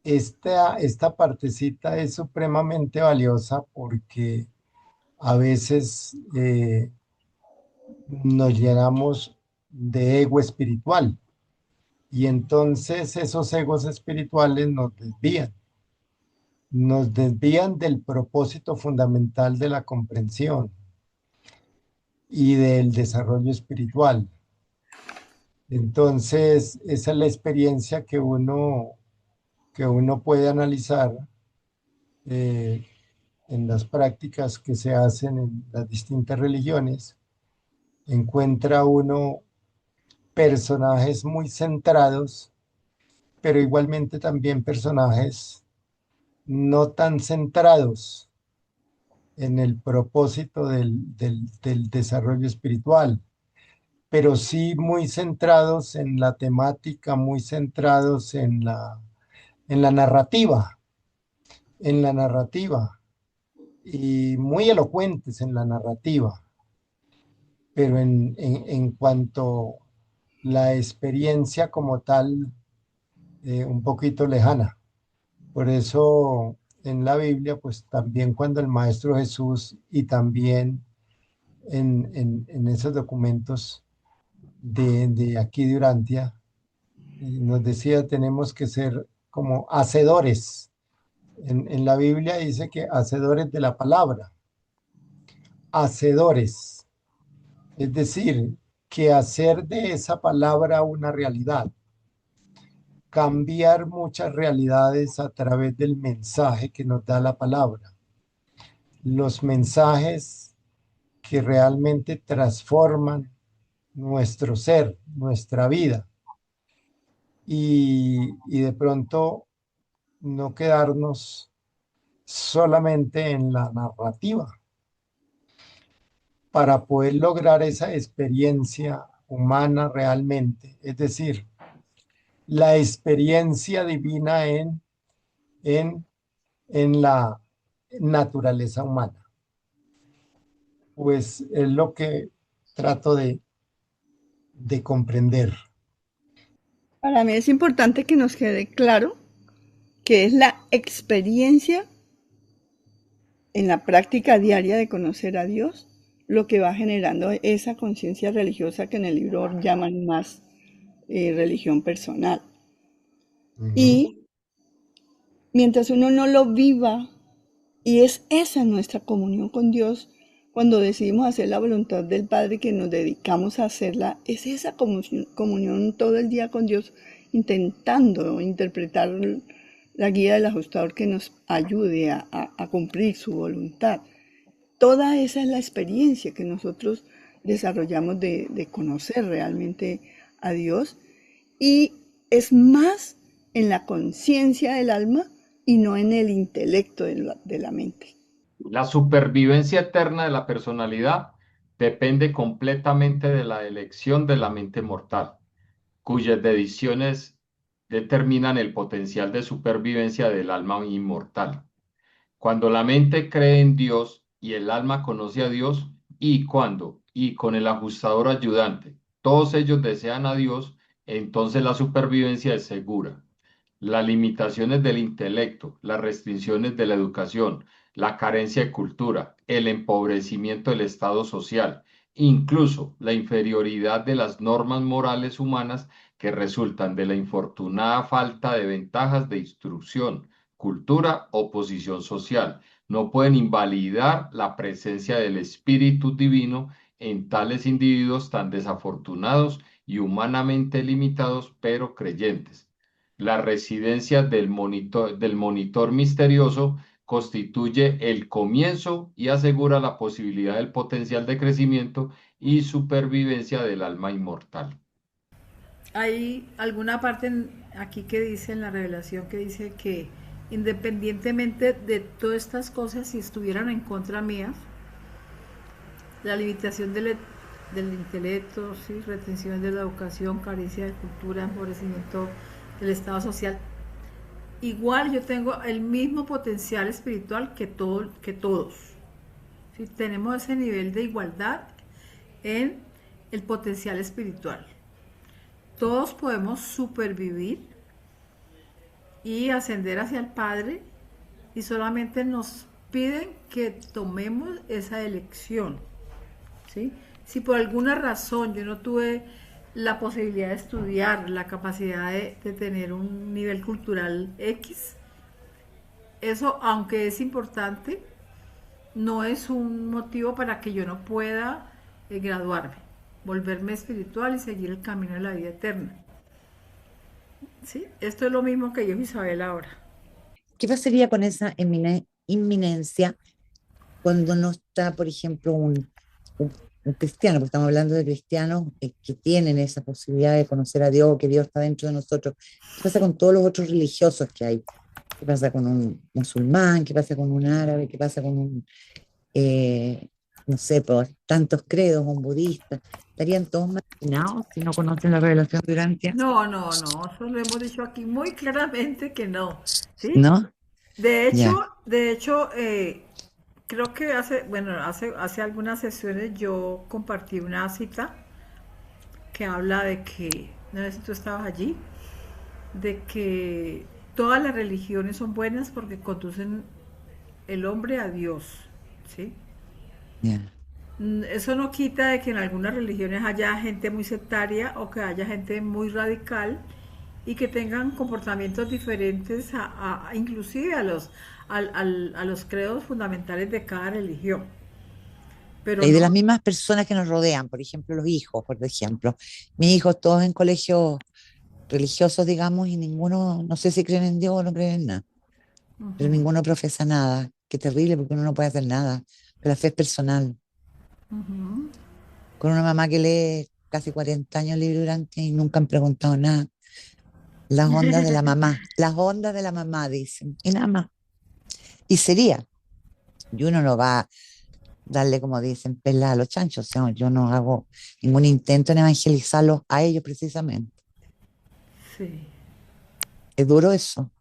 S8: Esta partecita es supremamente valiosa porque a veces nos llenamos de ego espiritual y entonces esos egos espirituales nos desvían del propósito fundamental de la comprensión y del desarrollo espiritual. Entonces, esa es la experiencia que uno puede analizar eh, en las prácticas que se hacen en las distintas religiones. Encuentra uno personajes muy centrados, pero igualmente también personajes no tan centrados en el propósito del desarrollo espiritual, pero sí muy centrados en la temática, muy centrados en en la narrativa, y muy elocuentes en la narrativa, pero en cuanto la experiencia como tal, un poquito lejana. Por eso en la Biblia, pues también cuando el Maestro Jesús y también en esos documentos de aquí de Urantia, nos decía tenemos que ser como hacedores. En la Biblia dice que hacedores de la palabra, hacedores. Es decir, que hacer de esa palabra una realidad, cambiar muchas realidades a través del mensaje que nos da la palabra. Los mensajes que realmente transforman nuestro ser, nuestra vida. Y de pronto no quedarnos solamente en la narrativa para poder lograr esa experiencia humana realmente. Es decir, la experiencia divina en, en la naturaleza humana. Pues es lo que trato de comprender.
S3: Para mí es importante que nos quede claro que es la experiencia en la práctica diaria de conocer a Dios lo que va generando esa conciencia religiosa que en el libro llaman más religión personal.
S8: Ujú.
S3: Y mientras uno no lo viva, y es esa nuestra comunión con Dios, cuando decidimos hacer la voluntad del Padre, que nos dedicamos a hacerla, es esa comunión todo el día con Dios, intentando interpretar la guía del ajustador que nos ayude a cumplir su voluntad. Toda esa es la experiencia que nosotros desarrollamos de conocer realmente a Dios, y es más en la conciencia del alma y no en el intelecto de la mente.
S5: La supervivencia eterna de la personalidad depende completamente de la elección de la mente mortal, cuyas decisiones determinan el potencial de supervivencia del alma inmortal. Cuando la mente cree en Dios y el alma conoce a Dios, y con el ajustador ayudante, todos ellos desean a Dios, entonces la supervivencia es segura. Las limitaciones del intelecto, las restricciones de la educación, la carencia de cultura, el empobrecimiento del estado social, incluso la inferioridad de las normas morales humanas que resultan de la infortunada falta de ventajas de instrucción, cultura o posición social, no pueden invalidar la presencia del Espíritu Divino en tales individuos tan desafortunados y humanamente limitados, pero creyentes. La residencia del monitor misterioso constituye el comienzo y asegura la posibilidad del potencial de crecimiento y supervivencia del alma inmortal.
S4: Hay alguna parte aquí que dice en la revelación que dice que independientemente de todas estas cosas, si estuvieran en contra mía, la limitación del intelecto, ¿sí? Retención de la educación, carencia de cultura, empobrecimiento del estado social, igual yo tengo el mismo potencial espiritual que todos. ¿Sí? Tenemos ese nivel de igualdad en el potencial espiritual. Todos podemos supervivir y ascender hacia el Padre, y solamente nos piden que tomemos esa elección, ¿sí? Si por alguna razón yo no tuve la posibilidad de estudiar, la capacidad de tener un nivel cultural X, eso, aunque es importante, no es un motivo para que yo no pueda graduarme, volverme espiritual y seguir el camino de la vida eterna. ¿Sí? Esto es lo mismo que dijo Isabel ahora.
S9: ¿Qué pasaría con esa inminencia cuando no está, por ejemplo, un cristiano? Porque estamos hablando de cristianos que tienen esa posibilidad de conocer a Dios, que Dios está dentro de nosotros. ¿Qué pasa con todos los otros religiosos que hay? ¿Qué pasa con un musulmán? ¿Qué pasa con un árabe? ¿Qué pasa con un, no sé, por tantos credos, un budista? ¿Estarían todos marginados si no conocen la revelación de Urantia?
S4: No, eso lo hemos dicho aquí muy claramente que no, ¿sí?
S9: ¿No?
S4: De
S9: Ya.
S4: hecho, creo que hace algunas sesiones yo compartí una cita que habla de que, no sé si tú estabas allí, de que todas las religiones son buenas porque conducen el hombre a Dios, ¿sí?
S9: Ya.
S4: Eso no quita de que en algunas religiones haya gente muy sectaria o que haya gente muy radical y que tengan comportamientos diferentes inclusive a los credos fundamentales de cada religión. Pero
S9: Y de las
S4: no,
S9: mismas personas que nos rodean, por ejemplo, los hijos, por ejemplo. Mis hijos todos en colegios religiosos, digamos, y ninguno, no sé si creen en Dios o no creen en nada, pero
S4: ujú,
S9: ninguno profesa nada. Qué terrible, porque uno no puede hacer nada. Pero la fe es personal.
S4: ujú.
S9: Con una mamá que lee casi 40 años el libro Urantia y nunca han preguntado nada. Las ondas de la mamá, dicen, y nada más. Y sería, y uno no va a darle, como dicen, pela a los chanchos, o sea, yo no hago ningún intento en evangelizarlos a ellos precisamente.
S4: Sí.
S9: Es duro eso.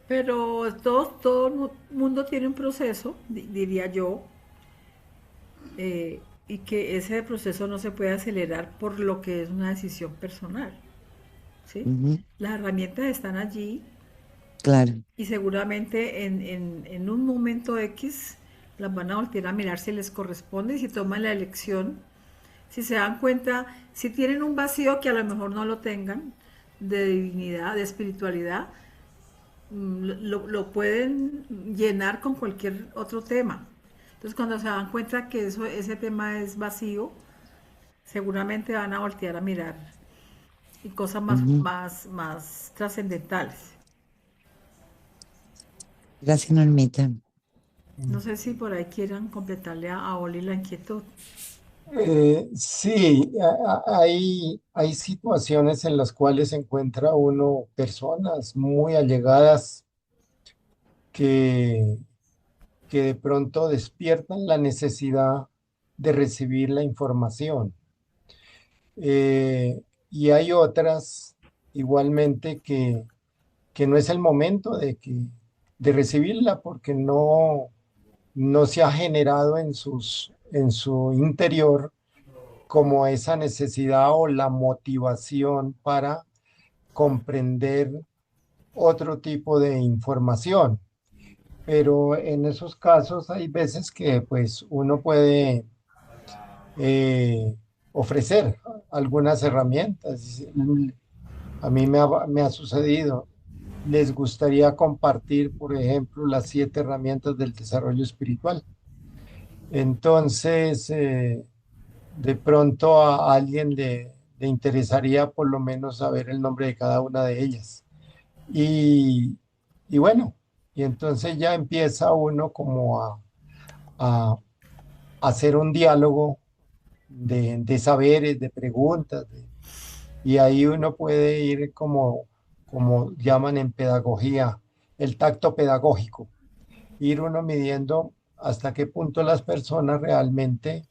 S4: Pero todo el mundo tiene un proceso, diría yo, y que ese proceso no se puede acelerar por lo que es una decisión personal, ¿sí?
S9: Ujú,
S4: Las herramientas están allí
S9: claro.
S4: y seguramente en un momento X las van a voltear a mirar si les corresponde y si toman la elección, si se dan cuenta, si tienen un vacío que a lo mejor no lo tengan, de divinidad, de espiritualidad, lo pueden llenar con cualquier otro tema. Entonces cuando se dan cuenta que ese tema es vacío, seguramente van a voltear a mirar y cosas
S9: Ujú.
S4: más trascendentales.
S9: Gracias, Normita.
S4: No sé si por ahí quieran completarle a Oli la inquietud.
S8: Sí, hay situaciones en las cuales encuentra uno personas muy allegadas que, que de pronto despiertan la necesidad de recibir la información. Y hay otras igualmente que no es el momento de recibirla porque no se ha generado en su interior como esa necesidad o la motivación para comprender otro tipo de información. Pero en esos casos hay veces que pues uno puede eh, ofrecer algunas herramientas. A mí me ha sucedido. Les gustaría compartir, por ejemplo, las 7 herramientas del desarrollo espiritual. Entonces, de pronto a alguien le interesaría por lo menos saber el nombre de cada una de ellas. Y, y bueno, y entonces ya empieza uno como a hacer un diálogo de saberes, de preguntas, y ahí uno puede ir como llaman en pedagogía, el tacto pedagógico, ir uno midiendo hasta qué punto las personas realmente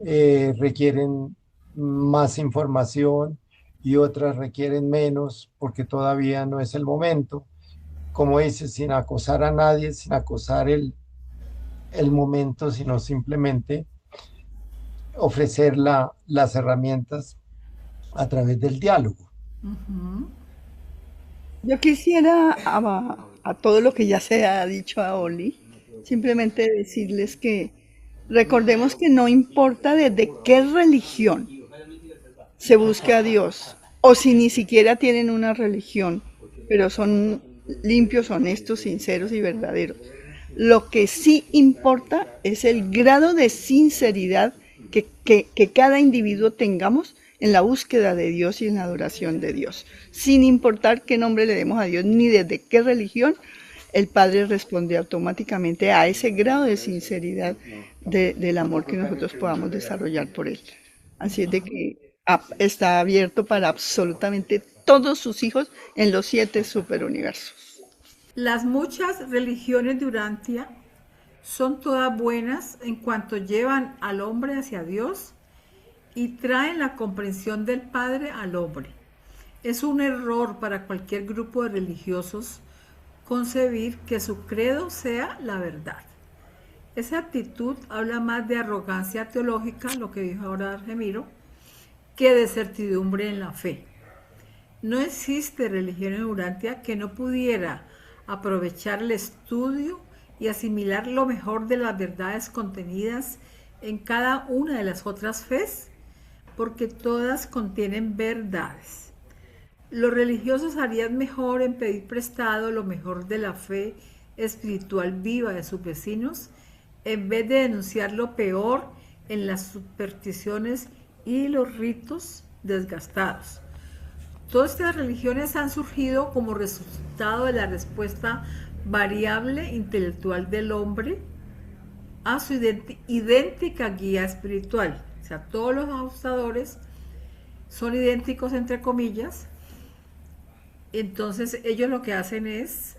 S8: requieren más información y otras requieren menos porque todavía no es el momento. Como dice, sin acosar a nadie, sin acosar el momento, sino simplemente ofrecer las herramientas a través del diálogo.
S4: Ujú.
S3: Yo quisiera a todo lo que ya se ha dicho a Oli, simplemente decirles que recordemos que no importa desde qué religión se busque a Dios, o si ni siquiera tienen una religión, pero son limpios, honestos, sinceros y verdaderos. Lo que sí importa es el grado de sinceridad que cada individuo tengamos en la búsqueda de Dios y en la adoración de Dios. Sin importar qué nombre le demos a Dios ni desde qué religión, el Padre responde automáticamente a ese grado de sinceridad del amor que nosotros podamos desarrollar por Él. Así es de que está abierto para absolutamente todos sus hijos en los 7 superuniversos.
S4: Las muchas religiones de Urantia son todas buenas en cuanto llevan al hombre hacia Dios y traen la comprensión del Padre al hombre. Es un error para cualquier grupo de religiosos concebir que su credo sea la verdad. Esa actitud habla más de arrogancia teológica, lo que dijo ahora Argemiro, que de certidumbre en la fe. No existe religión en Urantia que no pudiera aprovechar el estudio y asimilar lo mejor de las verdades contenidas en cada una de las otras fes, porque todas contienen verdades. Los religiosos harían mejor en pedir prestado lo mejor de la fe espiritual viva de sus vecinos en vez de denunciar lo peor en las supersticiones y los ritos desgastados. Todas estas religiones han surgido como resultado de la respuesta variable intelectual del hombre a su idéntica guía espiritual. O sea, todos los ajustadores son idénticos entre comillas. Entonces ellos lo que hacen es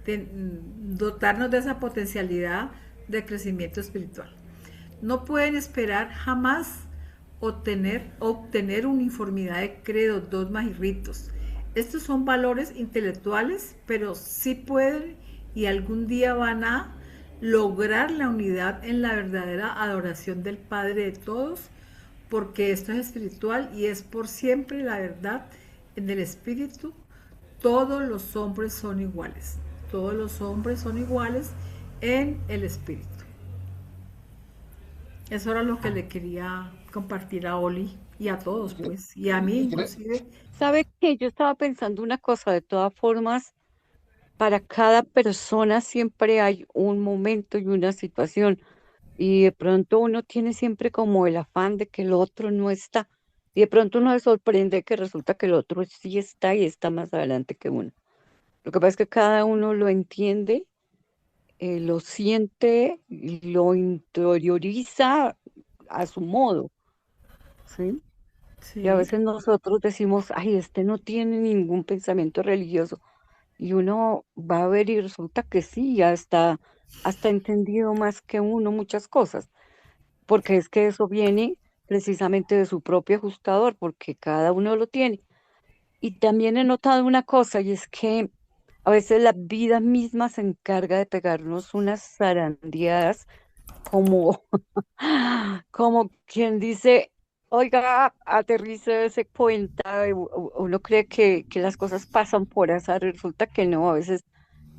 S4: dotarnos de esa potencialidad de crecimiento espiritual. No pueden esperar jamás obtener uniformidad de credos, dogmas y ritos. Estos son valores intelectuales, pero sí pueden y algún día van a lograr la unidad en la verdadera adoración del Padre de todos, porque esto es espiritual y es por siempre la verdad en el espíritu. Todos los hombres son iguales. Todos los hombres son iguales en el espíritu. Eso era lo que le quería compartir a Oli y a todos, pues, y a mí inclusive.
S10: ¿Sabe qué? Yo estaba pensando una cosa, de todas formas, para cada persona siempre hay un momento y una situación, y de pronto uno tiene siempre como el afán de que el otro no está, y de pronto uno se sorprende que resulta que el otro sí está y está más adelante que uno. Lo que pasa es que cada uno lo entiende, lo siente y lo interioriza a su modo, ¿sí? Y a
S4: Sí,
S10: veces nosotros decimos, ay, este no tiene ningún pensamiento religioso. Y uno va a ver y resulta que sí, hasta entendido más que uno muchas cosas. Porque es que eso viene precisamente de su propio ajustador, porque cada uno lo tiene. Y también he notado una cosa, y es que a veces la vida misma se encarga de pegarnos unas zarandeadas como, como quien dice, oiga, aterrice, dése cuenta, y uno cree que las cosas pasan por azar, y resulta que no, a veces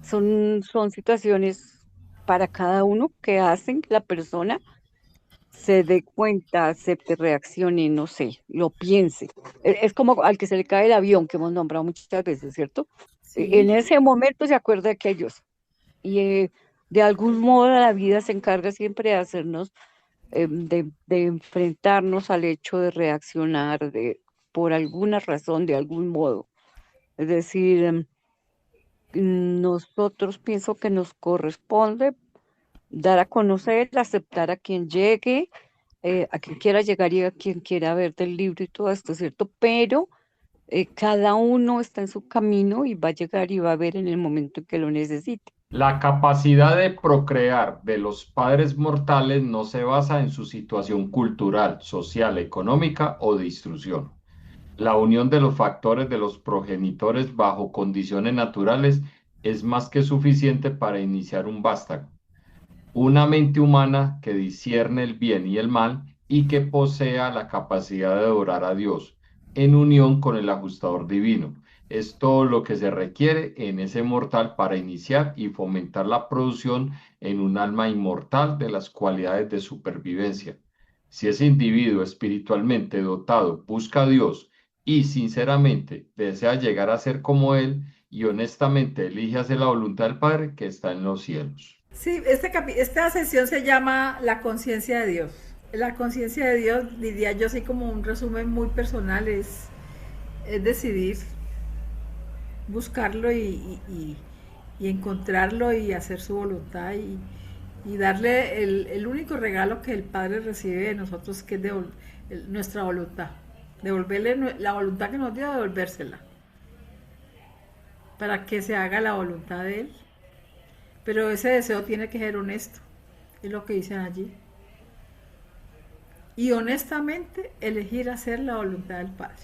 S10: son situaciones para cada uno que hacen que la persona se dé cuenta, acepte, reaccione, no sé, lo piense. Es como al que se le cae el avión, que hemos nombrado muchas veces, ¿cierto? En
S4: sí,
S10: ese momento se acuerda de aquellos. Y de algún modo la vida se encarga siempre de hacernos, de enfrentarnos al hecho de reaccionar por alguna razón, de algún modo. Es decir, nosotros pienso que nos corresponde dar a conocer, aceptar a quien llegue, a quien quiera llegar y a quien quiera ver del libro y todo esto, ¿cierto? Pero cada uno está en su camino y va a llegar y va a ver en el momento en que lo necesite.
S5: La capacidad de procrear de los padres mortales no se basa en su situación cultural, social, económica o de instrucción. La unión de los factores de los progenitores bajo condiciones naturales es más que suficiente para iniciar un vástago. Una mente humana que discierne el bien y el mal y que posea la capacidad de adorar a Dios en unión con el ajustador divino. Es todo lo que se requiere en ese mortal para iniciar y fomentar la producción en un alma inmortal de las cualidades de supervivencia. Si ese individuo espiritualmente dotado busca a Dios y sinceramente desea llegar a ser como Él y honestamente elige hacer la voluntad del Padre que está en los cielos.
S4: sí, esta sesión se llama La conciencia de Dios. La conciencia de Dios, diría yo así como un resumen muy personal, es decidir buscarlo y encontrarlo y hacer su voluntad y darle el único regalo que el Padre recibe de nosotros, que es nuestra voluntad. Devolverle la voluntad que nos dio, devolvérsela, para que se haga la voluntad de Él. Pero ese deseo tiene que ser honesto, es lo que dicen allí. Y honestamente elegir hacer la voluntad del Padre.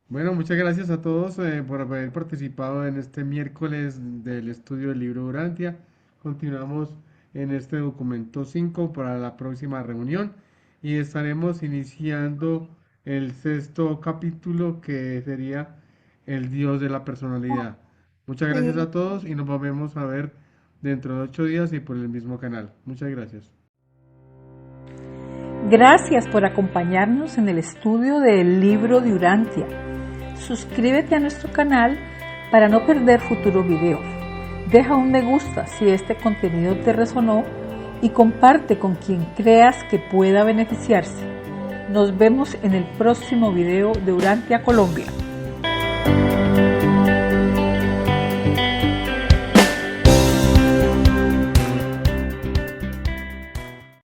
S2: Bueno, muchas gracias a todos por haber participado en este miércoles del estudio del libro Urantia. Continuamos en este documento 5 para la próxima reunión y estaremos iniciando el 6º capítulo, que sería el Dios de la personalidad. Muchas gracias a todos y nos volvemos a ver dentro de 8 días y por el mismo canal. Muchas gracias.
S1: Gracias por acompañarnos en el estudio del libro de Urantia. Suscríbete a nuestro canal para no perder futuros videos. Deja un me gusta si este contenido te resonó y comparte con quien creas que pueda beneficiarse. Nos vemos en el próximo video de Urantia Colombia.